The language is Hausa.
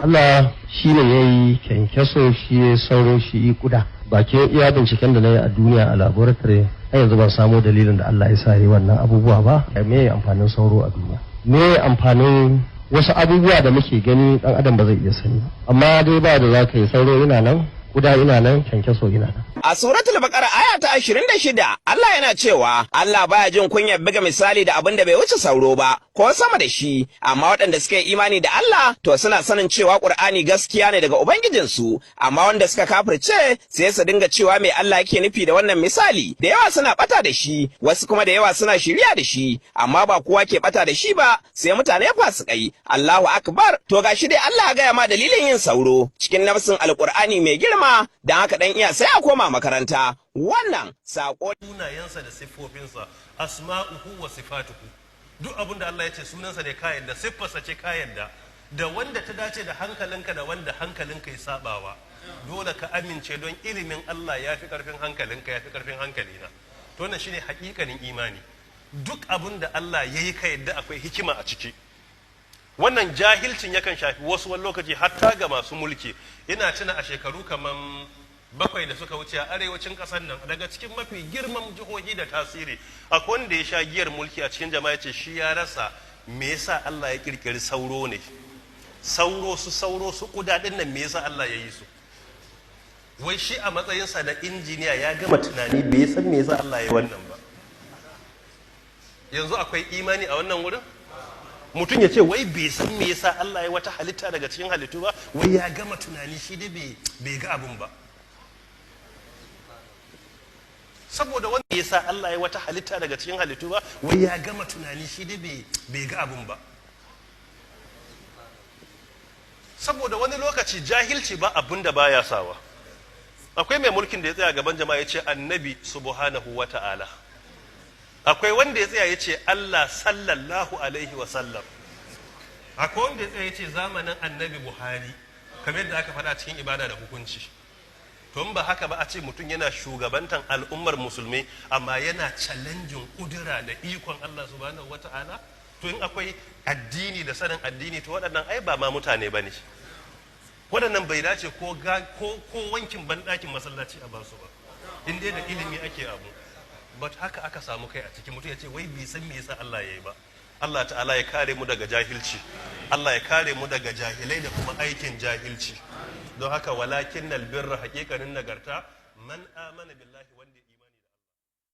Allah shi ne ya yi kyankyaso, shi ya sauro, shi yi kuda. Bakin iya binciken da na yi a duniya a laboratory har yanzu ban samo dalilin da Allah ya sa yi wannan abubuwa ba. Me amfanin sauro a duniya? Me amfanin wasu abubuwa da muke gani dan adam ba zai iya sani ba? Amma dai ba da za ka yi, sauro yana nan, kuda ina nan, kyankyaso ina nan. A suratul Baqara aya ta 26 Allah yana cewa Allah baya jin kunyar buga misali da abin da bai wuce sauro ba ko sama da shi, amma waɗanda suka yi imani da Allah to suna sanin cewa Qur'ani gaskiya ne daga ubangijinsu, amma wanda suka kafirce sai su dinga cewa me Allah yake nufi da wannan misali. Da yawa suna bata da shi, wasu kuma da yawa suna shirya da shi, amma ba kowa ke bata da shi ba sai mutane fasikai. Allahu akbar. To gashi dai Allah ya gaya ma dalilin yin sauro cikin nafsin Alqur'ani mai girma, dan haka dan iya sai a koma makaranta. Wannan sako sunayensa da siffofinsa, asma'uhu wa sifatuhu. Duk abin da Allah ya ce sunansa ne kayan da siffarsa ce kayan da wanda ta dace da hankalinka da wanda hankalinka ya sabawa. Dole ka amince don ilimin Allah ya fi karfin hankalinka, ya fi karfin hankalina. To wannan shine hakikanin imani. Duk abin da Allah ya yi ka yadda akwai hikima a ciki. Wannan jahilcin yakan shafi wasu wani lokaci hatta ga masu mulki. Ina tuna a shekaru kaman 7 da suka wuce a arewacin ƙasar nan, daga cikin mafi girman jihohi da tasiri akwai wanda ya sha giyar mulki a cikin jama'a, ce shi ya rasa me yasa Allah ya kirkiri sauro ne, sauro su kudaden nan me yasa Allah ya yi su. Wai shi a matsayinsa na injiniya ya gama tunani bai san me yasa Allah ya yi wannan ba. Yanzu akwai imani a wannan wurin? Mutum ya ce wai bai san me yasa Allah ya wata halitta daga cikin halittu ba, wai ya gama tunani shi dai bai ga abun ba. Saboda wanda ya sa Allah ya wata halitta daga cikin halittu ba, wai ya gama tunani shi dai bai ga abun ba. Saboda wani lokaci jahilci ba abun da baya sawa. Akwai mai mulkin da ya tsaya gaban jama'a ya ce annabi subhanahu wa ta'ala. Akwai wanda ya tsaya ya ce Allah sallallahu alaihi wa sallam. Akwai wanda ya tsaya ya ce zamanin annabi Buhari, kamar yadda aka faɗa cikin ibada da hukunci. Tun ba haka ba a ce mutum yana shugabantan al'ummar musulmi amma yana challenging kudura da ikon Allah subhanahu wata'ala. To in akwai addini da sanin addini to waɗannan ai ba ma mutane ba ne. Waɗannan bai dace ko wankin banɗakin masallaci a basu ba, in dai da ilimi ake abu. But haka aka samu kai a cikin mutum ya ce wai bai san me yasa Allah ya yi ba. Allah ta'ala ya kare mu daga jahilci, Allah ya kare mu daga jahilai da kuma aikin jahilci. Don haka walakin albirra haƙiƙanin nagarta man amana billahi wanda